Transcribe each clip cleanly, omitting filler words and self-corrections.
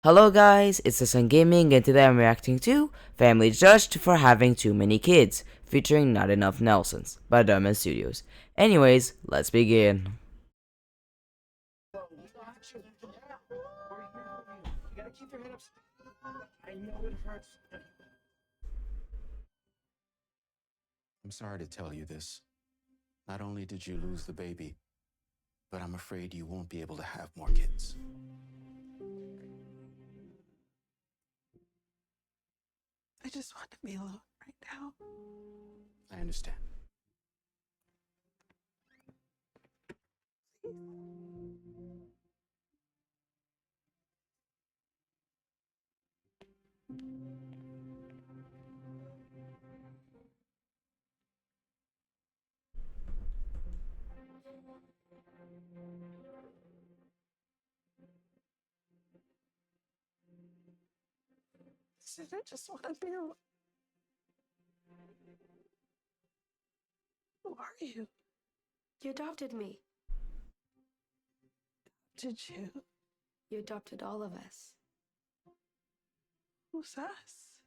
Hello guys, it's the Sun Gaming and today I'm reacting to Family Judged for Having Too Many Kids, featuring Not Enough Nelsons by Dhar Mann Studios. Anyways, let's begin. I'm sorry to tell you this. Not only did you lose the baby, but I'm afraid you won't be able to have more kids. I just want to be alone right now. I understand. I just want to be alone. Who are you? You adopted me. Did you? You adopted all of us. Who's us?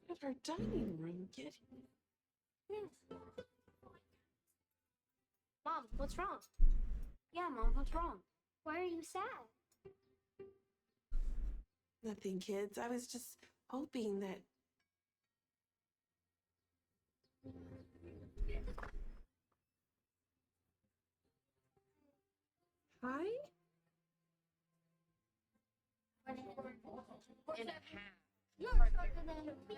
At our dining room, get Mom, what's wrong? Yeah, Mom, what's wrong? Why are you sad? nothing, kids. I was just hoping that. Hi? In a half. You're shorter than me.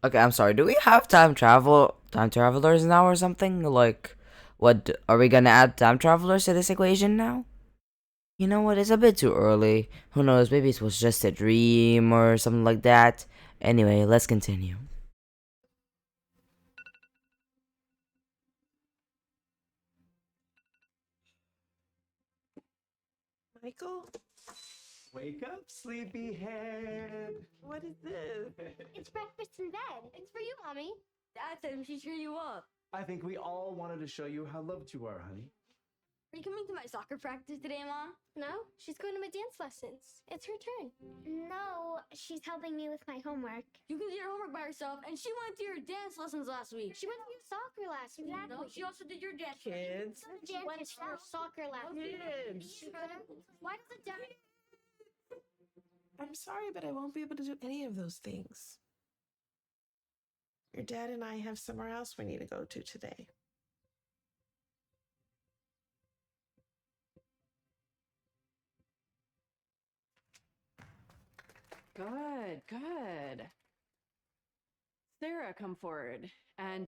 Okay, I'm sorry, do we have time travelers now or something? Like, what, are we gonna add time travelers to this equation now? You know what, it's a bit too early. Who knows, maybe it was just a dream or something like that. Anyway, let's continue. Michael? Wake up, sleepyhead. What is this? It's breakfast in bed. It's for you, Mommy. Dad said she cheer you up. I think we all wanted to show you how loved you are, honey. Are you coming to my soccer practice today, Mom? No, she's going to my dance lessons. It's her turn. No, she's helping me with my homework. You can do your homework by herself, and she went to your dance lessons last week. She went to your soccer last week. No, she also did your dance. Kids? She went to her soccer last week. Kids! Why does it dad? I'm sorry, but I won't be able to do any of those things. Your dad and I have somewhere else we need to go to today. Good, good. Sarah, come forward. And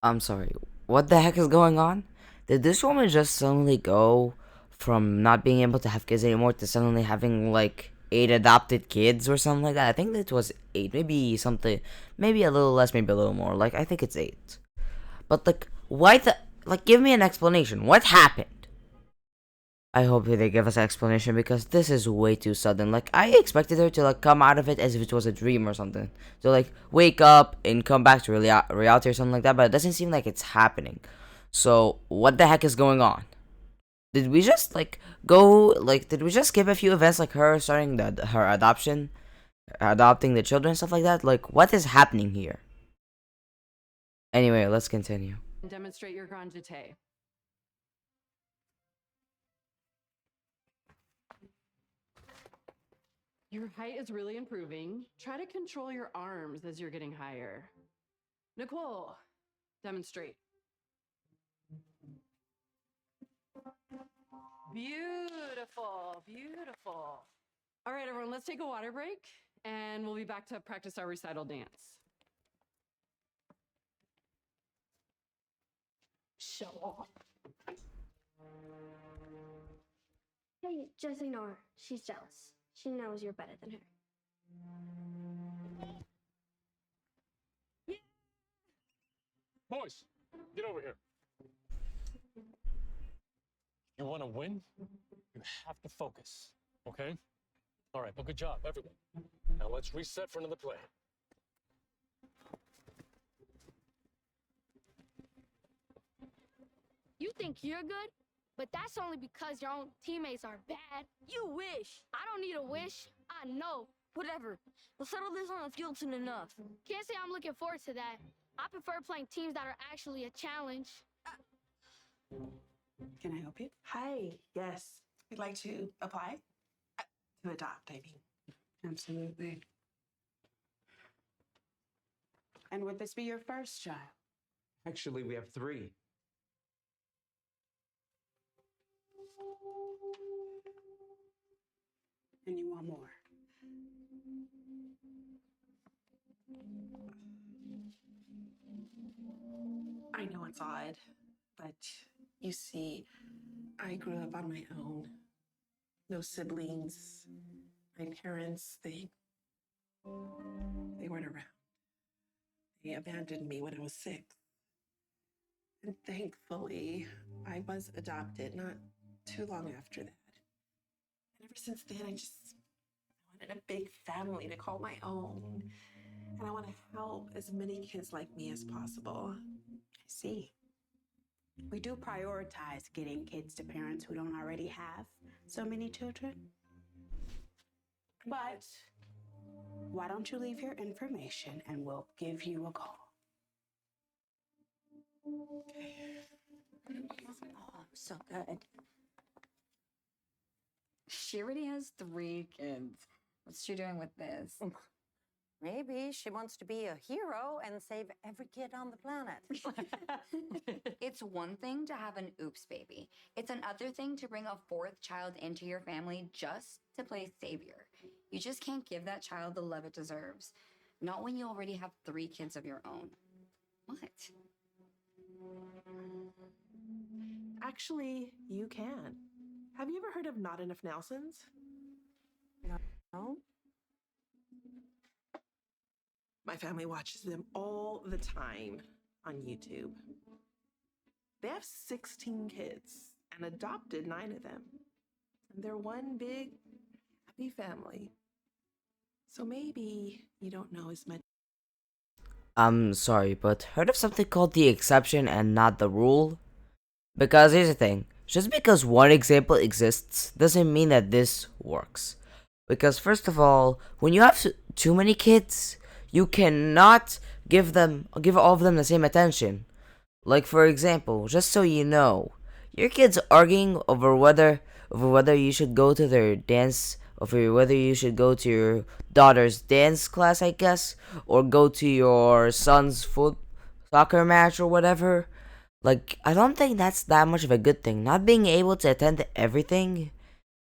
I'm sorry, what the heck is going on? Did this woman just suddenly go from not being able to have kids anymore to suddenly having like 8 adopted kids or something like that? I think it was 8, maybe something, maybe a little less, maybe a little more. Like, I think it's 8. But like, why the, like, give me an explanation. What happened? I hope they give us an explanation because this is way too sudden. Like, I expected her to like come out of it as if it was a dream or something. To like wake up and come back to reality or something like that, but it doesn't seem like it's happening. So, what the heck is going on? Did we just like did we just skip a few events like her starting her adopting the children, stuff like that? Like, what is happening here? Anyway, let's continue. demonstrate your grand jeté. Your height is really improving. Try to control your arms as you're getting higher. Nicole, demonstrate. Beautiful, beautiful. All right, everyone, let's take a water break and we'll be back to practice our recital dance. Show off. Hey, just ignore her. She's jealous. She knows you're better than her. Boys, get over here. You want to win? You have to focus, okay? All right, well, good job, everyone. Now let's reset for another play. You think you're good? But that's only because your own teammates are bad. You wish. I don't need a wish. I know. Whatever. We'll settle this on the field soon enough. Can't say I'm looking forward to that. I prefer playing teams that are actually a challenge. Can I help you? Hi. Yes. We'd like to apply. To adopt, I mean. Absolutely. And would this be your first child? Actually, we have 3. And you want more? I know it's odd, but you see, I grew up on my own. No siblings. My parents, they weren't around. They abandoned me when I was 6. And thankfully, I was adopted not too long after that. And ever since then, I wanted a big family to call my own. And I want to help as many kids like me as possible. I see. We do prioritize getting kids to parents who don't already have so many children. But why don't you leave your information and we'll give you a call? Oh, so good. She already has 3 kids. What's she doing with this? Maybe she wants to be a hero and save every kid on the planet. It's one thing to have an oops baby. It's another thing to bring a 4th child into your family just to play savior. You just can't give that child the love it deserves. Not when you already have 3 kids of your own. What? Actually, you can. Have you ever heard of Not Enough Nelsons? No? My family watches them all the time on YouTube. They have 16 kids and adopted 9 of them. And they're one big, happy family. So maybe you don't know as much. I'm sorry, but heard of something called the exception and not the rule? Because here's the thing, just because one example exists doesn't mean that this works. Because first of all, when you have too many kids, you cannot give all of them the same attention. Like for example, just so you know, your kids arguing over whether you should go to their dance, over whether you should go to your daughter's dance class, I guess, or go to your son's soccer match or whatever. Like, I don't think that's that much of a good thing. Not being able to attend to everything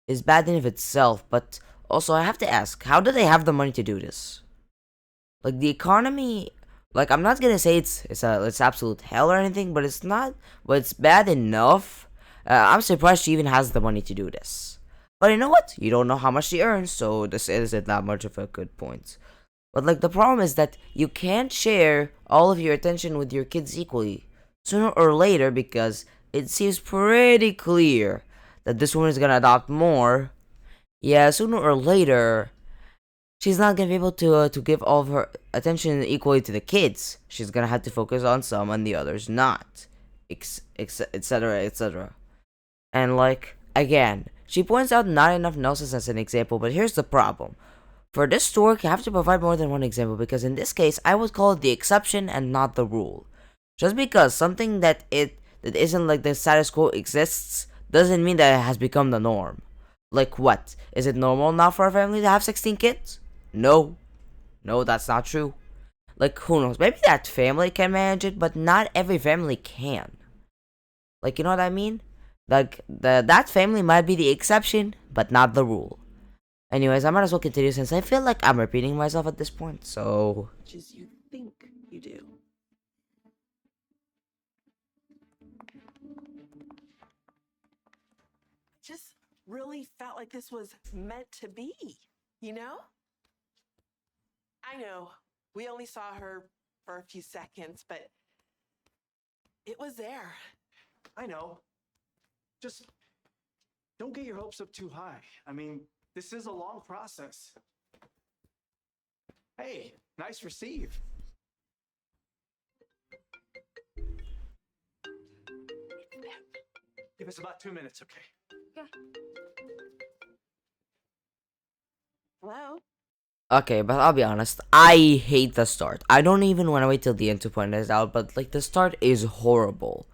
is bad in of itself, but also I have to ask, how do they have the money to do this? Like, the economy, like, I'm not gonna say it's absolute hell or anything, but it's not, but it's bad enough. I'm surprised she even has the money to do this. But you know what? You don't know how much she earns, so this isn't that much of a good point. But like, the problem is that you can't share all of your attention with your kids equally, sooner or later, because it seems pretty clear that this woman is gonna adopt more. Yeah, sooner or later, she's not gonna be able to give all of her attention equally to the kids. She's gonna have to focus on some and the others not, etc., etc. And like, again, she points out Not Enough Nelsons as an example, but here's the problem. For this to work, you have to provide more than one example, because in this case, I would call it the exception and not the rule. Just because something that isn't like the status quo exists, doesn't mean that it has become the norm. Like what? Is it normal now for a family to have 16 kids? No. No, that's not true. Like, who knows? Maybe that family can manage it, but not every family can. Like, you know what I mean? Like, that family might be the exception, but not the rule. Anyways, I might as well continue since I feel like I'm repeating myself at this point, so... Much as you think you do. Just really felt like this was meant to be, you know? I know we only saw her for a few seconds, but It was there. I know. Just don't get your hopes up too high. I mean, this is a long process. Hey, nice receive. Give us about 2 minutes, okay? Hello? Okay, but I'll be honest, I hate the start. I don't even want to wait till the end to point this out, but like the start is horrible.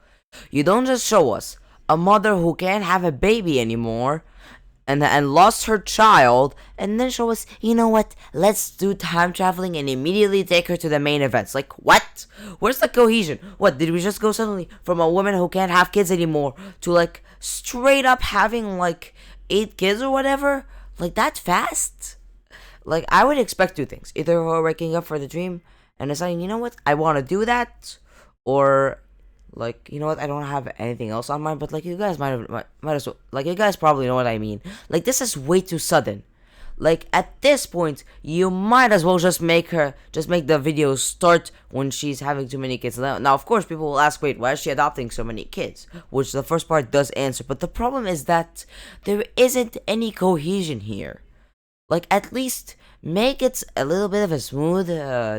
You don't just show us a mother who can't have a baby anymore and lost her child, and then show us, you know what, let's do time traveling and immediately take her to the main events. Like, what? Where's the cohesion? What, did we just go suddenly from a woman who can't have kids anymore to like straight up having like 8 kids or whatever? Like, that fast? Like, I would expect 2 things. Either her waking up for the dream and deciding, you know what, I want to do that, or like, you know what, I don't have anything else on mind, but like, you guys might as well, like, you guys probably know what I mean. Like, this is way too sudden. Like, at this point, you might as well just make the video start when she's having too many kids. Now, of course, people will ask, wait, why is she adopting so many kids? Which the first part does answer, but the problem is that there isn't any cohesion here. Like, at least make it a little bit of a smooth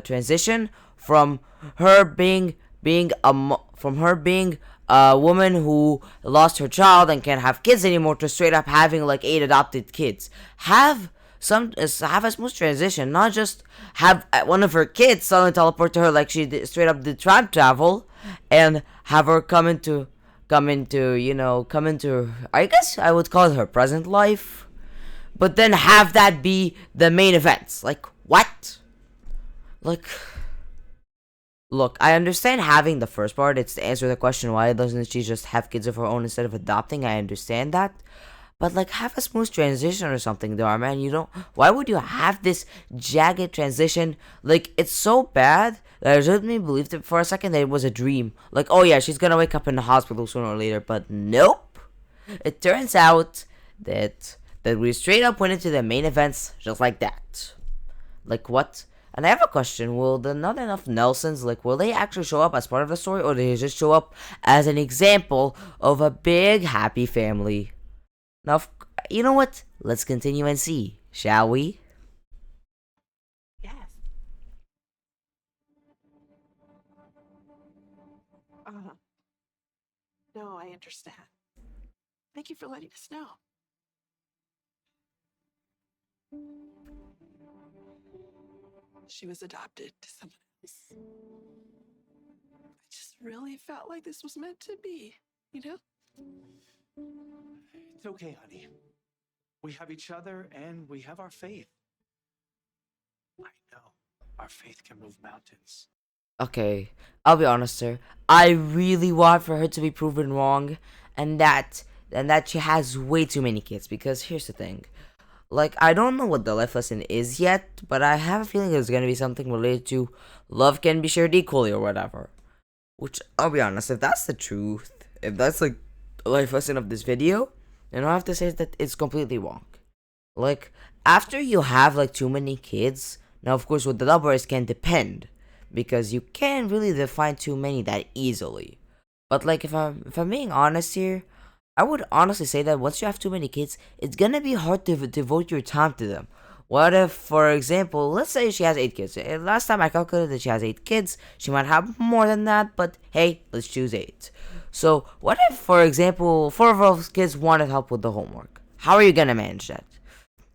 transition from her being a woman who lost her child and can't have kids anymore to straight up having like 8 adopted kids. Have a smooth transition, not just have one of her kids suddenly teleport to her like she did, straight up did time travel, and have her come into I guess I would call it her present life. But then have that be the main events. Like, what? Like, look, I understand having the first part. It's to answer the question, why doesn't she just have kids of her own instead of adopting? I understand that. But, like, have a smooth transition or something, Dhar Mann. You don't... Why would you have this jagged transition? Like, it's so bad that I legitimately believed it for a second that it was a dream. Like, oh yeah, she's gonna wake up in the hospital sooner or later. But nope. It turns out that we straight up went into the main events just like that. Like, what? And I have a question. Will the not enough Nelsons, like, will they actually show up as part of the story, or do they just show up as an example of a big happy family? Now, you know what? Let's continue and see, shall we? Yes. No, I understand. Thank you for letting us know. She was adopted to someone else. I just really felt like this was meant to be, you know? It's okay, honey. We have each other and we have our faith. I know our faith can move mountains. Okay, I'll be honest, sir. I really want for her to be proven wrong, and that she has way too many kids, because here's the thing. Like, I don't know what the life lesson is yet, but I have a feeling it's gonna be something related to love can be shared equally or whatever. Which, I'll be honest, if that's the truth, if that's like the life lesson of this video, then I'll have to say that it's completely wrong. Like, after you have like too many kids, now of course with the numbers can depend, because you can't really define too many that easily. But like, if I'm being honest here, I would honestly say that once you have too many kids, it's gonna be hard to devote your time to them. What if, for example, let's say she has 8 kids. Last time I calculated that she has 8 kids. She might have more than that, but hey, let's choose 8. So, what if, for example, 4 of those kids wanted help with the homework? How are you gonna manage that?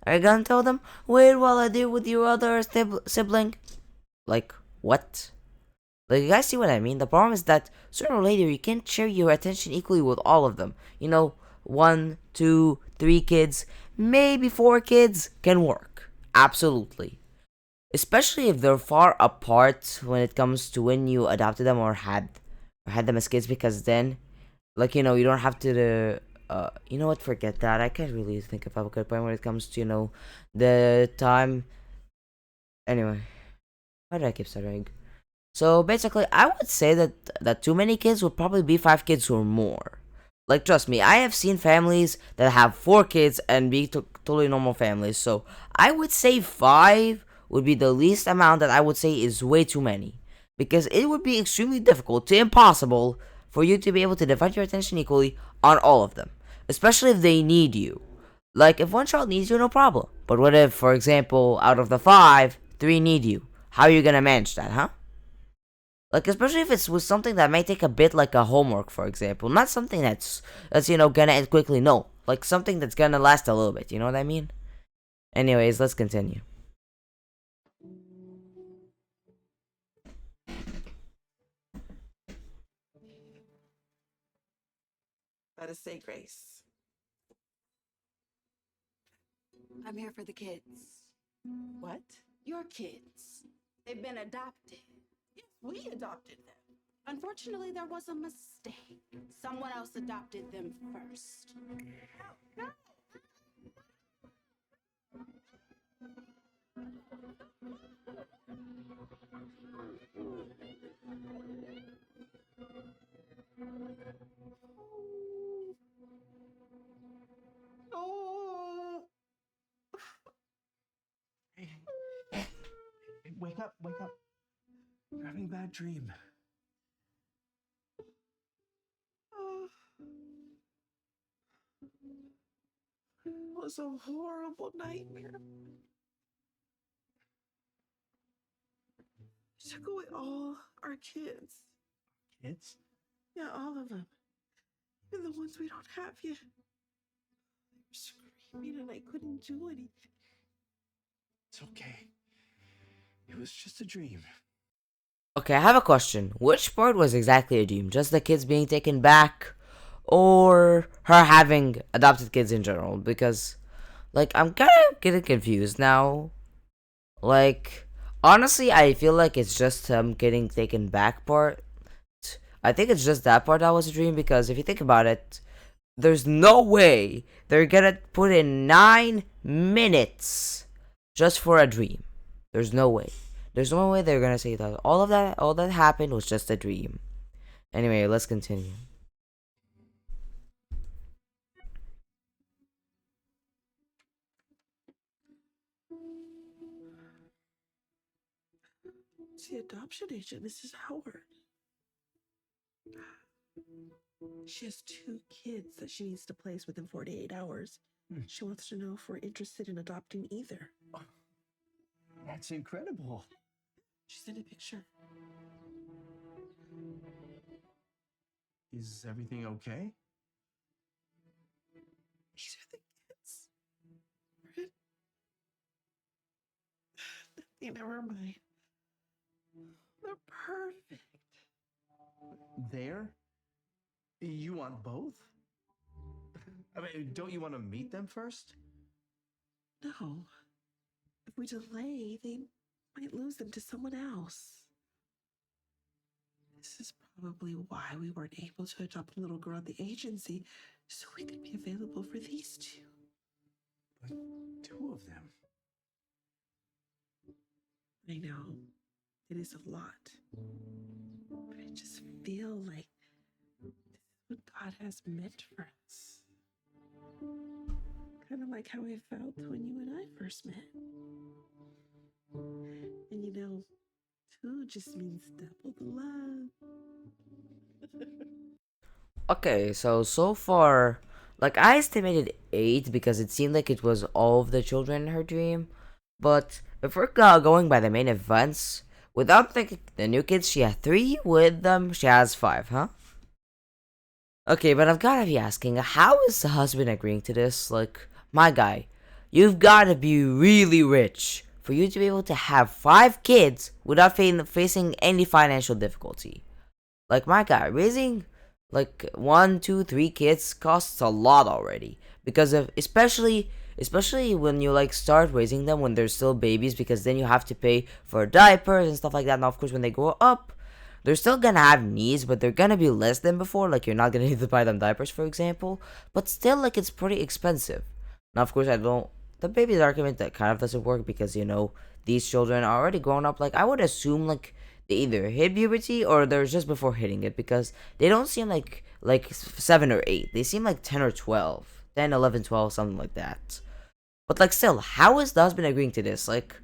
Are you gonna tell them, wait while I deal with your other sibling? Like, what? Like, you guys see what I mean? The problem is that sooner or later you can't share your attention equally with all of them. You know, 1, 2, 3 kids, maybe 4 kids can work. Absolutely. Especially if they're far apart when it comes to when you adopted them or had them as kids, because then, like, you know, you don't have to, you know what, forget that. I can't really think of a good point when it comes to, you know, the time. Anyway, why did I keep stuttering? So basically, I would say that too many kids would probably be 5 kids or more. Like, trust me, I have seen families that have 4 kids and be totally normal families. So I would say 5 would be the least amount that I would say is way too many. Because it would be extremely difficult to impossible for you to be able to divide your attention equally on all of them, especially if they need you. Like, if one child needs you, no problem. But what if, for example, out of the 5, 3 need you? How are you gonna manage that, huh? Like, especially if it's with something that may take a bit, like a homework, for example. Not something that's gonna end quickly, no. Like, something that's gonna last a little bit, you know what I mean? Anyways, let's continue. Let us say grace. I'm here for the kids. What? Your kids. They've been adopted. Yes, we adopted them. Unfortunately, there was a mistake. Someone else adopted them first. No. Oh. Hey, wake up, wake up. You're having a bad dream. Oh. It was a horrible nightmare. They took away all our kids. Kids? Yeah, all of them. Even the ones we don't have yet. They were screaming and I couldn't do anything. It's okay. It was just a dream. Okay, I have a question. Which part was exactly a dream? Just the kids being taken back? Or her having adopted kids in general? Because, like, I'm kind of getting confused now. Like, honestly, I feel like it's just getting taken back part. I think it's just that part that was a dream, because if you think about it, there's no way they're gonna put in 9 minutes just for a dream. There's no way. There's no way they're gonna say that all that happened was just a dream. Anyway, let's continue. It's the adoption agent, Mrs. Howard. She has 2 kids that she needs to place within 48 hours. She wants to know if we're interested in adopting either. That's incredible. She sent a picture. Is everything okay? These are the kids. Never mind. They're perfect. There? You want both? I mean, don't you want to meet them first? No. If we delay, they might lose them to someone else. This is probably why we weren't able to adopt a little girl at the agency, so we could be available for these 2. But 2 of them. I know. It is a lot. But I just feel like this is what God has meant for us. Kind of like how I felt when you and I first met. And you know, 2 just means double the love. Okay, so far, like, I estimated 8 because it seemed like it was all of the children in her dream. But if we're going by the main events, without the new kids, she had 3. With them, she has 5, huh? Okay, but I've gotta be asking, how is the husband agreeing to this? Like, my guy, you've gotta be really rich for you to be able to have 5 kids without facing any financial difficulty. Like, my guy, raising like 1, 2, 3 kids costs a lot already, because of especially when you like start raising them when they're still babies, because then you have to pay for diapers and stuff like that. Now, of course, when they grow up, they're still gonna have needs, but they're gonna be less than before. Like, you're not gonna need to buy them diapers, for example, but still, like, it's pretty expensive. Now, of course, the baby's argument that kind of doesn't work, because these children are already grown up. Like, I would assume like they either hit puberty or they're just before hitting it, because they don't seem like 7 or 8. They seem like 10 or 12, 10, 11, 12, something like that. But like, still, how is the husband agreeing to this? Like,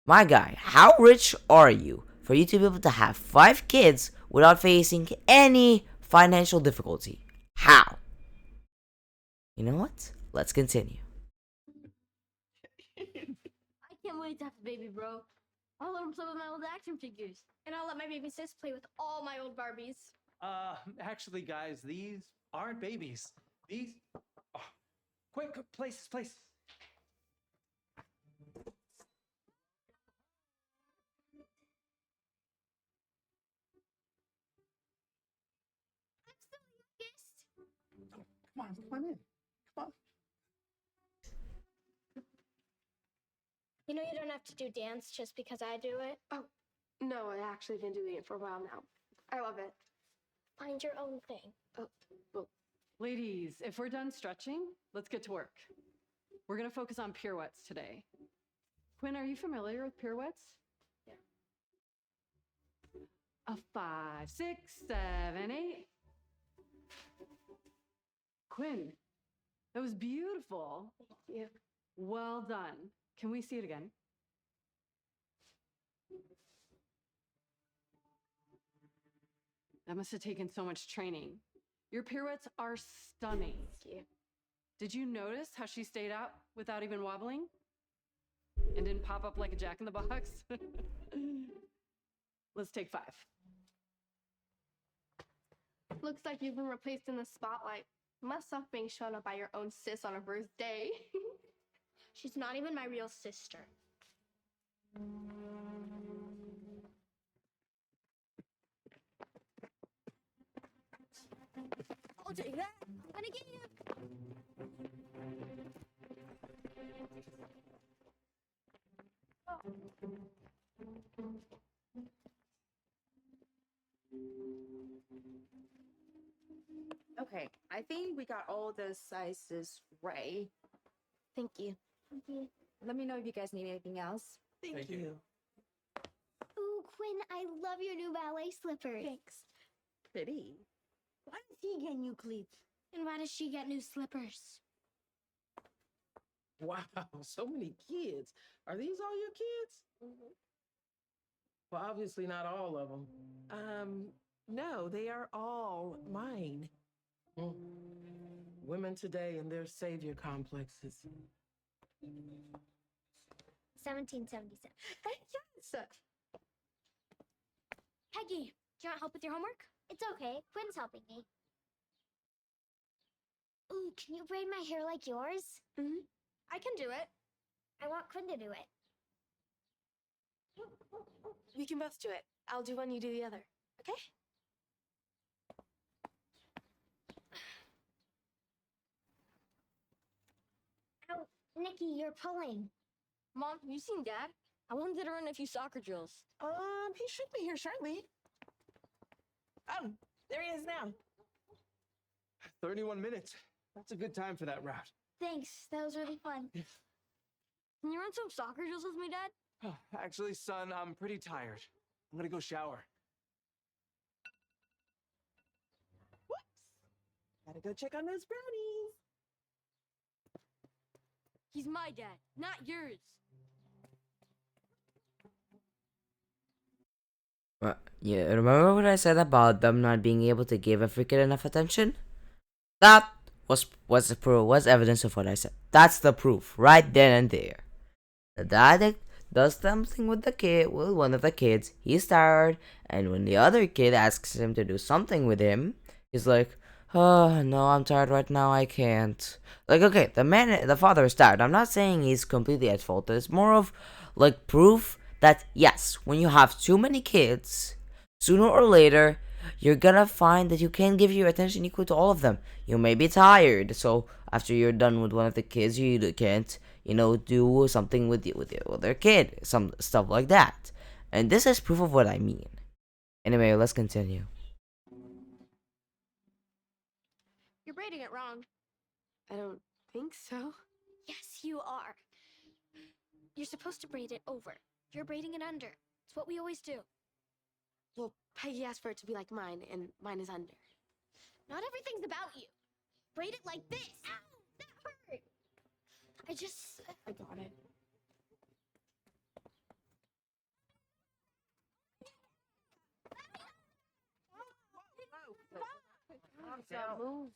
my guy, how rich are you for you to be able to have 5 kids without facing any financial difficulty. How? You know what? Let's continue. I can't wait to have a baby, bro. I'll let him play with my old action figures. And I'll let my baby sis play with all my old Barbies. Actually, guys, these aren't babies. These. Oh, quick, places, places. Come on in. Come on. You know, you don't have to do dance just because I do it. Oh, no, I've actually been doing it for a while now. I love it. Find your own thing. Oh, well, Ladies, if we're done stretching, let's get to work. We're going to focus on pirouettes today. Quinn, are you familiar with pirouettes? Yeah. A 5, 6, 7, 8. Quinn, that was beautiful. yeah. Well done. Can we see it again? That must have taken so much training. Your pirouettes are stunning. Thank you. Did you notice how she stayed up without even wobbling? And didn't pop up like a jack in the box? Let's take 5. Looks like you've been replaced in the spotlight. Must suck being shown up by your own sis on her birthday. She's not even my real sister. I'll take that. And again. Okay, I think we got all the sizes right. Thank you. Thank you. Let me know if you guys need anything else. Thank you. Ooh, Quinn, I love your new ballet slippers. Thanks. Pretty. Why does he get new cleats? And why does she get new slippers? Wow, so many kids. Are these all your kids? Well, obviously not all of them. No, they are all mine. Women today and their savior complexes. 1777. Yes. Peggy, do you want help with your homework? It's okay. Quinn's helping me. Ooh, can you braid my hair like yours? I can do it. I want Quinn to do it. We can both do it. I'll do one, you do the other. Okay? Oh, Nikki, you're pulling. Mom, you seen Dad? I wanted to run a few soccer drills. He should be here shortly. Oh, there he is now. 31 minutes. That's a good time for that route. Thanks, that was really fun. Can you run some soccer drills with me, Dad? Actually, son, I'm pretty tired. I'm gonna go shower. Whoops. Gotta go check on those brownies. He's my dad, not yours. Yeah, remember what I said about them not being able to give every kid enough attention? That was evidence of what I said. That's the proof, right then and there. The dad does something with one of the kids. He's tired, and when the other kid asks him to do something with him, he's like, "Oh no, I'm tired right now. I can't." Like, okay, the father is tired. I'm not saying he's completely at fault. It's more of like proof that yes, when you have too many kids, sooner or later, you're gonna find that you can't give your attention equal to all of them. You may be tired, so after you're done with one of the kids, you can't, do something with the other kid, some stuff like that. And this is proof of what I mean. Anyway, let's continue. You're braiding it wrong. I don't think so. Yes, you are. You're supposed to braid it over. You're braiding it under. It's what we always do. Well, Peggy asked for it to be like mine, and mine is under. Not everything's about you. Braid it like this. Ow, that hurt. I got it. some moves.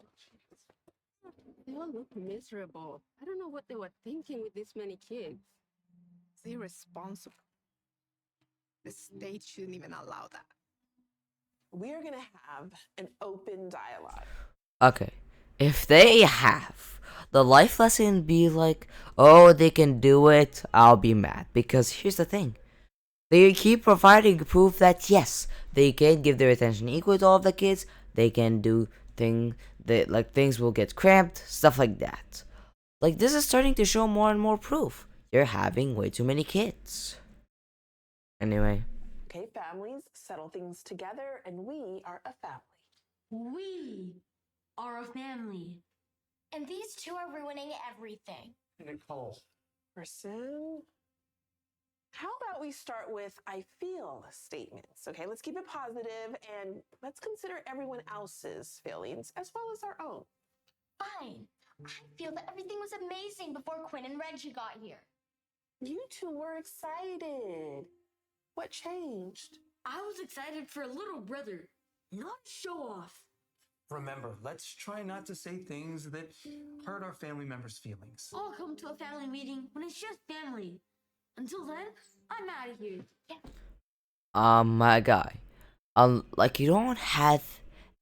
They all look miserable. I don't know what they were thinking with this many kids. It's irresponsible. The state shouldn't even allow that. We are going to have an open dialogue. Okay, if they have the life lesson be like, oh, they can do it, I'll be mad. Because here's the thing. They keep providing proof that yes, they can give their attention equal to all of the kids. They can do things that like things will get cramped, stuff like that. Like this is starting to show more and more proof. You're having way too many kids. Anyway. Okay, families, settle things together, and we are a family. We are a family. And these two are ruining everything. Nicole. Person. How about we start with I feel statements? Okay, let's keep it positive and let's consider everyone else's feelings as well as our own. Fine. I feel that everything was amazing before Quinn and Reggie got here. You two were excited. What changed? I was excited for a little brother, not show off. Remember, let's try not to say things that hurt our family members' feelings. I'll come to a family meeting when it's just family. Until then, I'm out of here. My guy. Like you don't have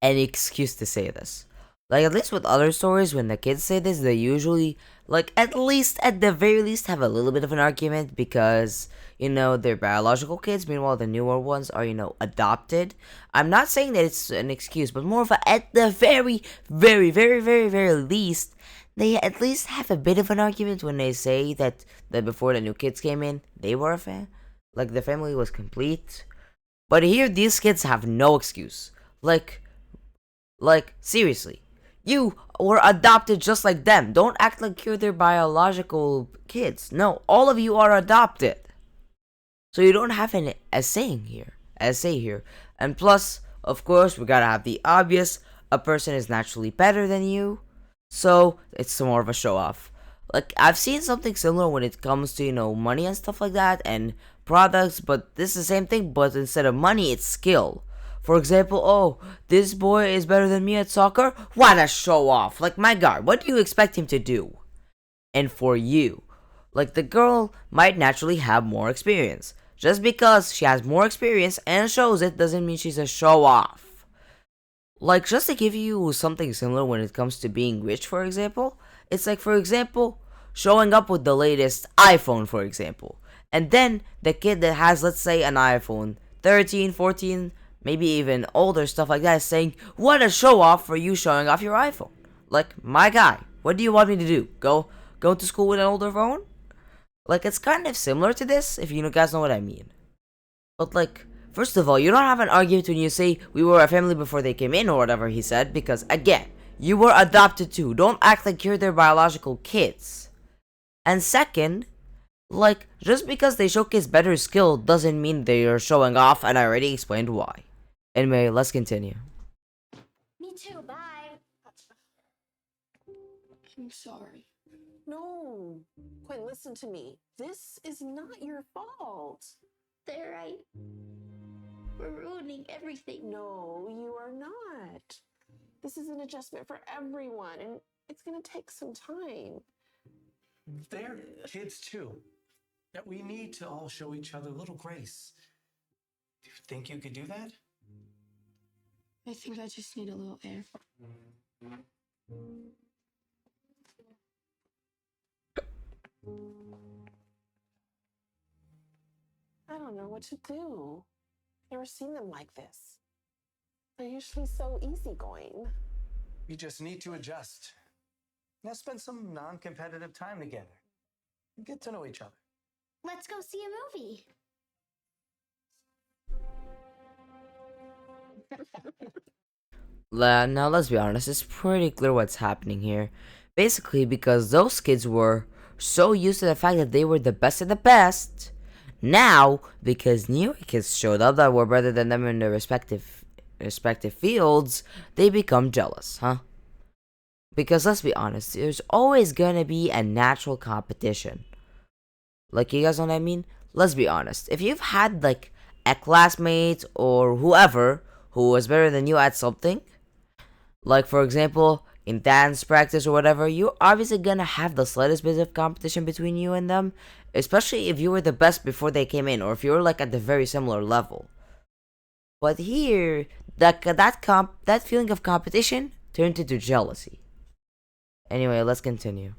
any excuse to say this. Like at least with other stories, when the kids say this, they usually like at the very least have a little bit of an argument because they're biological kids. Meanwhile, the newer ones are adopted. I'm not saying that it's an excuse, but more of a at the very, very, very, very, very least, they at least have a bit of an argument when they say that before the new kids came in, they were a fan. Like the family was complete. But here, these kids have no excuse. Like seriously. You were adopted just like them. Don't act like you're their biological kids. No, all of you are adopted. So you don't have a say here. And plus, of course, we gotta have the obvious. A person is naturally better than you. So it's more of a show off. Like I've seen something similar when it comes to money and stuff like that and products, but this is the same thing, but instead of money, it's skill. For example, oh, this boy is better than me at soccer? What a show off. Like, my God, what do you expect him to do? And for you, like, the girl might naturally have more experience. Just because she has more experience and shows it doesn't mean she's a show off. Like, just to give you something similar when it comes to being rich, for example, it's like, for example, showing up with the latest iPhone, for example. And then the kid that has, let's say, an iPhone 13, 14, maybe even older, stuff like that, is saying, what a show off for you showing off your iPhone. Like, my guy, what do you want me to do? Go to school with an older phone? Like, it's kind of similar to this, if you guys know what I mean. But, like, first of all, you don't have an argument when you say, we were a family before they came in, or whatever he said, because, again, you were adopted too. Don't act like you're their biological kids. And second, like, just because they showcase better skill doesn't mean they are showing off, and I already explained why. Anyway, let's continue. Me too, bye. I'm sorry. No. Quinn, listen to me. This is not your fault. They're right. We're ruining everything. No, you are not. This is an adjustment for everyone, and it's going to take some time. They're kids too. That we need to all show each other a little grace. Do you think you could do that? I think I just need a little air. I don't know what to do. Never seen them like this. They're usually so easygoing. You just need to adjust. Now spend some non-competitive time together. Get to know each other. Let's go see a movie. Now, let's be honest, it's pretty clear what's happening here. Basically, because those kids were so used to the fact that they were the best of the best, now, because newer kids showed up that were better than them in their respective fields, they become jealous, huh? Because let's be honest, there's always gonna be a natural competition. Like, you guys know what I mean? Let's be honest. If you've had, like, a classmate or whoever who was better than you at something, Like, for example, in dance practice or whatever, you're obviously gonna have the slightest bit of competition between you and them, especially if you were the best before they came in, or if you're like at the very similar level. But here, that feeling of competition turned into jealousy. Anyway, let's continue.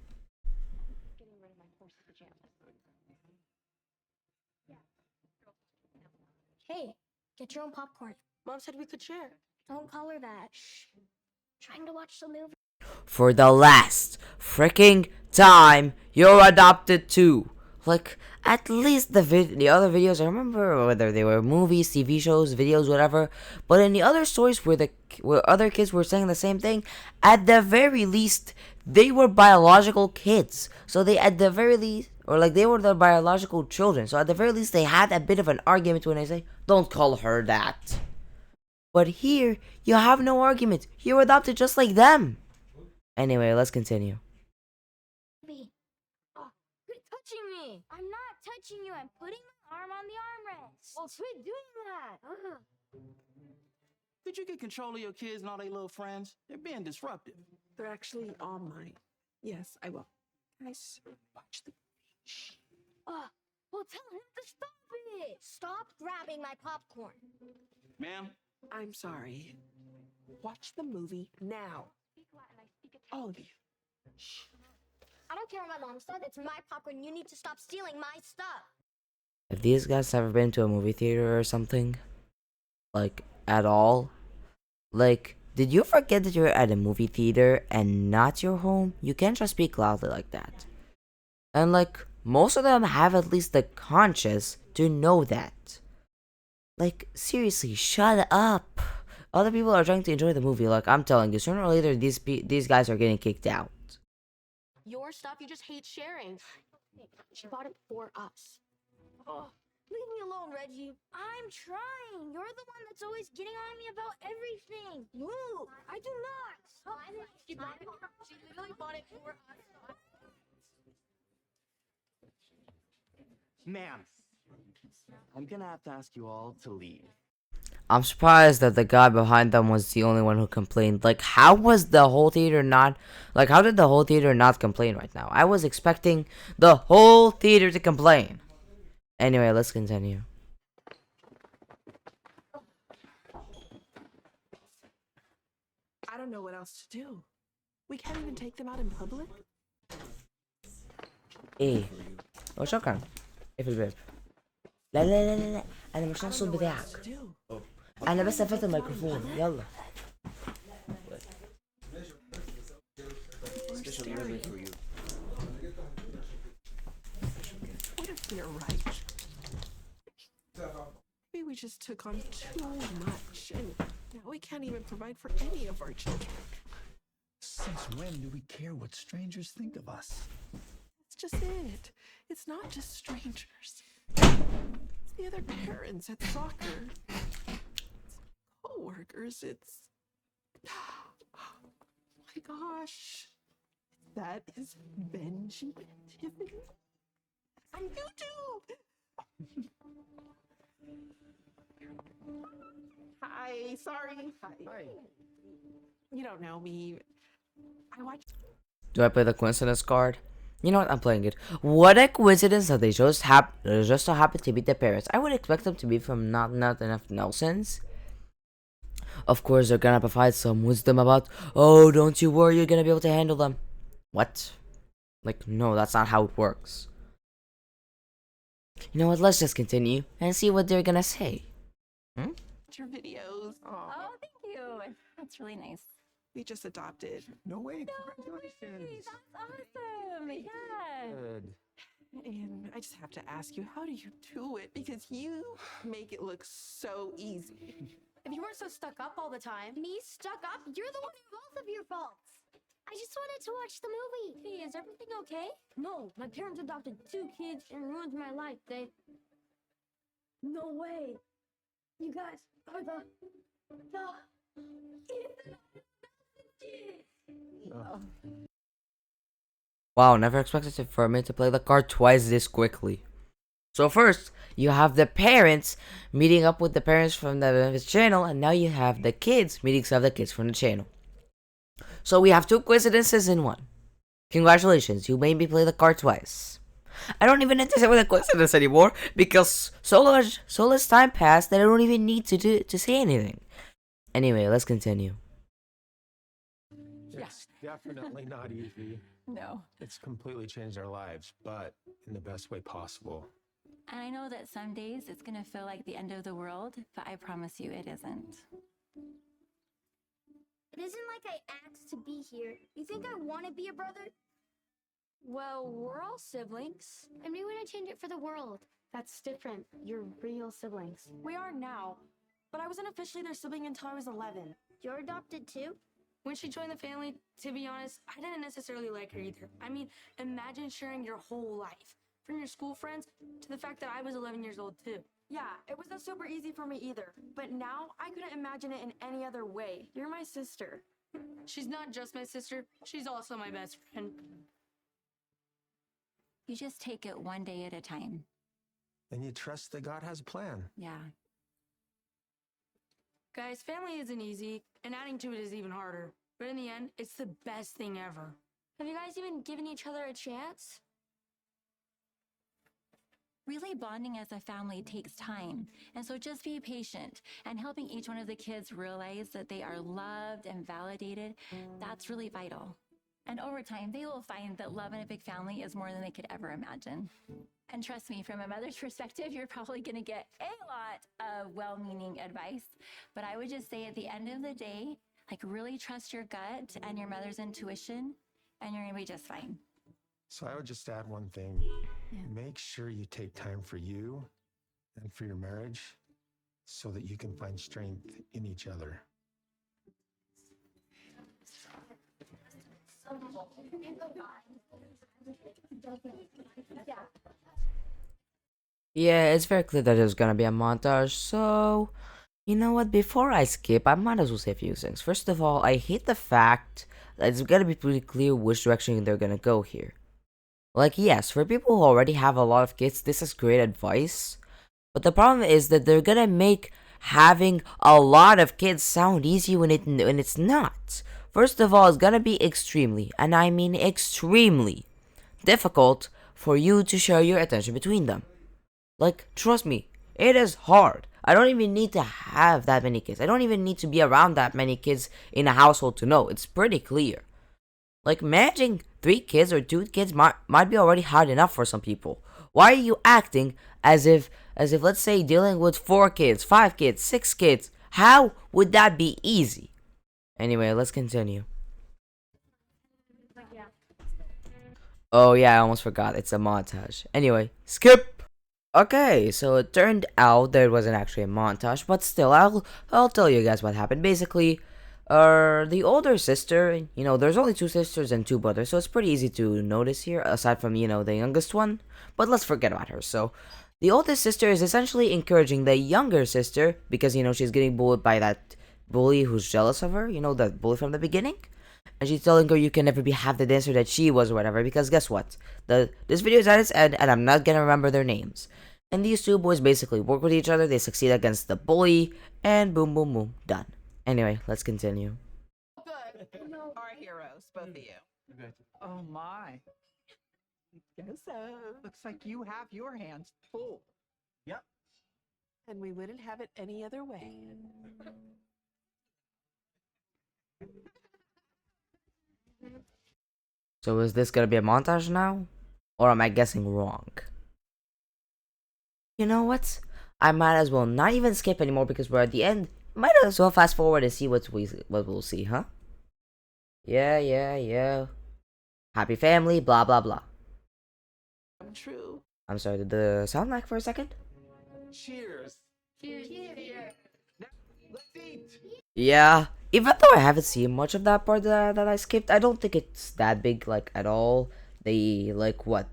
Hey, get your own popcorn. Mom said we could share. Don't call her that. Shh. Trying to watch the movie. For the last freaking time, you're adopted too. Like, at least the other videos, I remember whether they were movies, TV shows, videos, whatever. But in the other stories where other kids were saying the same thing, at the very least, they were biological kids. So they, at the very least, or like they were their biological children. So at the very least, they had a bit of an argument when they say, "Don't call her that." But here, you have no argument. You're adopted just like them. Anyway, let's continue. Oh, quit touching me! I'm not touching you. I'm putting my arm on the armrest. Well, quit doing that. Could you get control of your kids and all their little friends? They're being disruptive. They're actually all mine. Yes, I will. Guys, watch the movie. Well, tell him to stop it. Stop grabbing my popcorn. Ma'am? I'm sorry. Watch the movie now. All of you. I don't care what my mom said. It's my popcorn. You need to stop stealing my stuff. Have these guys ever been to a movie theater or something? Like, at all? Like, did you forget that you're at a movie theater and not your home? You can't just speak loudly like that. And like, most of them have at least the conscience to know that. Like, seriously, shut up. Other people are trying to enjoy the movie. Like, I'm telling you, sooner or later, these guys are getting kicked out. Your stuff, you just hate sharing. She bought it for us. Oh, leave me alone, Reggie. I'm trying. You're the one that's always getting on me about everything. Move. I do not. She literally bought it for us. Ma'am, I'm gonna have to ask you all to leave. I'm surprised that the guy behind them was the only one who complained. Like, how was the whole theater not... Like, how did the whole theater not complain right now? I was expecting the whole theater to complain. Anyway, let's continue. I don't know what else to do. We can't even take them out in public. ايه وشكرا اقفل الباب. لا لا لا لا لا انا مش نفس الصوت بتاعك. انا بس قفلت الميكروفون. يلا. Special delivery for you. What if they're right? Maybe we just took on too much, and now we can't even provide for any of our children. Since when do we care what strangers think of us? That's just it. It's not just strangers. It's the other parents at soccer. It's co-workers. It's... Oh my gosh. That is Benjamin Tiffany on YouTube. Hi, sorry. Hi. You don't know me. I watch. Do I play the coincidence card? You know what? I'm playing it. What a coincidence that they just so happen to be the parents. I would expect them to be from not enough Nelsons. Of course, they're gonna provide some wisdom about, oh, don't you worry, you're gonna be able to handle them. What? Like, no, that's not how it works. You know what? Let's just continue and see what they're gonna say. Your videos. Oh, thank you. That's really nice. We just adopted. No way. Congratulations. That's awesome. Yeah. Good. And I just have to ask you, how do you do it? Because you make it look so easy. If you weren't so stuck up all the time. Me stuck up? You're the one who both of your faults. I just wanted to watch the movie. Hey, is everything okay? No, my parents adopted 2 kids and ruined my life. No way. You guys are the Wow, never expected for me to play the card twice this quickly. So first, you have the parents meeting up with the parents from the channel, and now you have the kids meeting some of the kids from the channel. So we have two coincidences in one. Congratulations, you made me play the card twice. I don't even need to say what a coincidence anymore because so less time passed that I don't even need to say anything. Anyway, let's continue. It's definitely not easy. No. It's completely changed our lives, but in the best way possible. And I know that some days it's gonna feel like the end of the world, but I promise you it isn't. It isn't like I asked to be here. You think I want to be a brother? Well, we're all siblings. And we want to change it for the world. That's different. You're real siblings. We are now, but I wasn't officially their sibling until I was 11. You're adopted too? When she joined the family, to be honest, I didn't necessarily like her either. I mean, imagine sharing your whole life, from your school friends to the fact that I was 11 years old too. Yeah, it wasn't super easy for me either, but now I couldn't imagine it in any other way. You're my sister. She's not just my sister, she's also my best friend. You just take it one day at a time. And you trust that God has a plan. Yeah. Guys, family isn't easy, and adding to it is even harder. But in the end, it's the best thing ever. Have you guys even given each other a chance? Really bonding as a family takes time, and so just be patient and helping each one of the kids realize that they are loved and validated, that's really vital. And over time, they will find that love in a big family is more than they could ever imagine. And trust me, from a mother's perspective, you're probably going to get a lot of well-meaning advice, but I would just say at the end of the day, like really trust your gut and your mother's intuition, and you're going to be just fine. So I would just add one thing. Make sure you take time for you and for your marriage so that you can find strength in each other. Yeah, it's very clear that there's gonna be a montage, so you know what, before I skip, I might as well say a few things. First of all, I hate the fact that it's gonna be pretty clear which direction they're gonna go here. Like, yes, for people who already have a lot of kids, this is great advice, but the problem is that they're gonna make having a lot of kids sound easy when it's not. First of all, it's gonna be extremely, and I mean extremely, difficult for you to share your attention between them. Like, trust me, it is hard. I don't even need to have that many kids. I don't even need to be around that many kids in a household to know. It's pretty clear. Like, managing 3 kids or 2 kids might be already hard enough for some people. Why are you acting as if let's say dealing with 4 kids, 5 kids, 6 kids? How would that be easy? Anyway, let's continue. Oh yeah, I almost forgot. It's a montage. Anyway, skip. Okay, so it turned out there wasn't actually a montage, but still, I'll tell you guys what happened. Basically, the older sister, there's only 2 sisters and 2 brothers, so it's pretty easy to notice here, aside from, the youngest one. But let's forget about her. So, the oldest sister is essentially encouraging the younger sister, because, she's getting bullied by that bully who's jealous of her, that bully from the beginning. And she's telling her you can never be half the dancer that she was or whatever, because guess what? This video is at its end, and I'm not gonna remember their names. And these 2 boys basically work with each other, they succeed against the bully, and boom, boom, boom, done. Anyway, let's continue. Good. Our heroes, both of you. Oh my. Guess so. Looks like you have your hands full. Yep. And we wouldn't have it any other way. So is this gonna be a montage now? Or am I guessing wrong? You know what? I might as well not even skip anymore because we're at the end. Might as well fast forward and see what we'll see, huh? Yeah. Happy family, blah blah blah. True. I'm sorry, did the sound lag for a second? Cheers. Cheers. Now, let's eat. Yeah, even though I haven't seen much of that part that I skipped, I don't think it's that big, like, at all. They, like, what?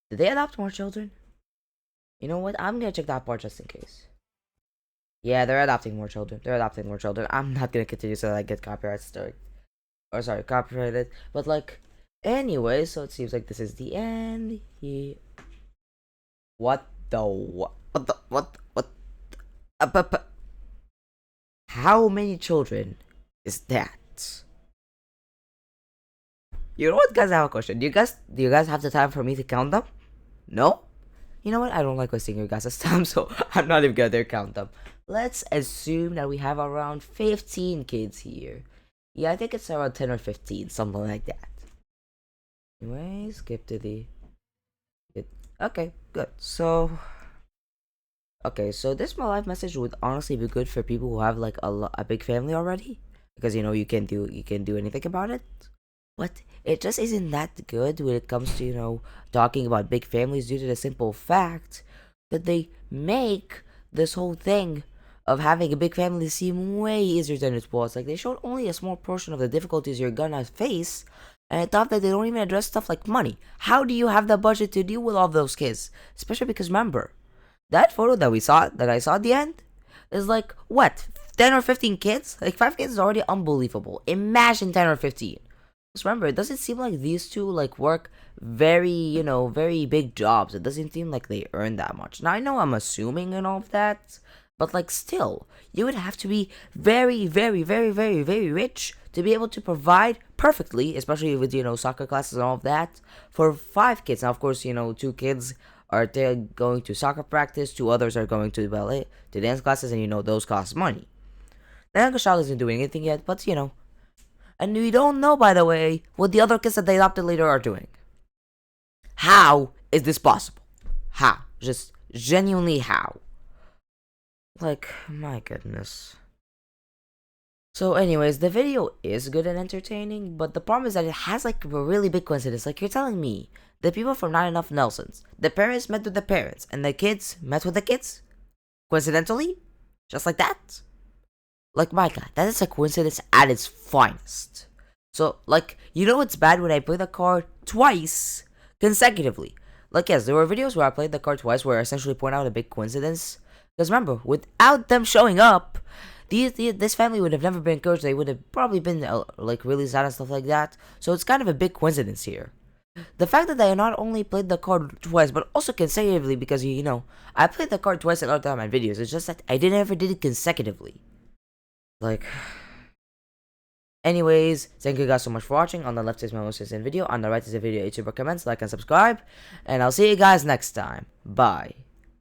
Did they adopt more children? You know what? I'm gonna check that part just in case. Yeah, they're adopting more children. I'm not gonna continue so that I get copyright struck. Or, sorry, copyrighted. But, like, anyway, so it seems like this is the end. What the? How many children is that? You know what, guys? I have a question. Do you guys have the time for me to count them? No? You know what? I don't like wasting your guys' time, so I'm not even gonna count them. Let's assume that we have around 15 kids here. Yeah, I think it's around 10 or 15, something like that. Anyway, skip to the... Okay, good. So... Okay, so this my life message would honestly be good for people who have like a big family already, because you know you can do anything about it. But it just isn't that good when it comes to talking about big families due to the simple fact that they make this whole thing of having a big family seem way easier than it was. Like they showed only a small portion of the difficulties you're gonna face, and I thought that they don't even address stuff like money. How do you have the budget to deal with all those kids? Especially because remember, that photo that I saw at the end is like what, 10 or 15 kids? Like 5 kids is already unbelievable. Imagine 10 or 15. Just remember, it doesn't seem like these two like work very, very big jobs. It doesn't seem like they earn that much. Now I know I'm assuming and all of that, but like still, you would have to be very, very, very, very, very rich to be able to provide perfectly, especially with soccer classes and all of that, for 5 kids. Now of course, 2 kids are they going to soccer practice, 2 others are going to ballet, to dance classes, and those cost money. The youngest child isn't doing anything yet, but and we don't know, by the way, what the other kids that they adopted later are doing. How is this possible? How? Just genuinely how? Like, my goodness. So anyways, the video is good and entertaining, but the problem is that it has like a really big coincidence. Like you're telling me the people from Not Enough Nelsons, the parents met with the parents, and the kids met with the kids? Coincidentally? Just like that? Like my god, that is a coincidence at its finest. So, like, it's bad when I play the card twice consecutively. Like, yes, there were videos where I played the card twice where I essentially point out a big coincidence. Because remember, without them showing up, this family would have never been encouraged. They would have probably been like really sad and stuff like that. So it's kind of a big coincidence here. The fact that I not only played the card twice, but also consecutively, because I played the card twice in other my videos. It's just that I never did it consecutively. Like, anyways, thank you guys so much for watching. On the left is my most recent video. On the right is a video YouTube recommends. Like and subscribe. And I'll see you guys next time. Bye.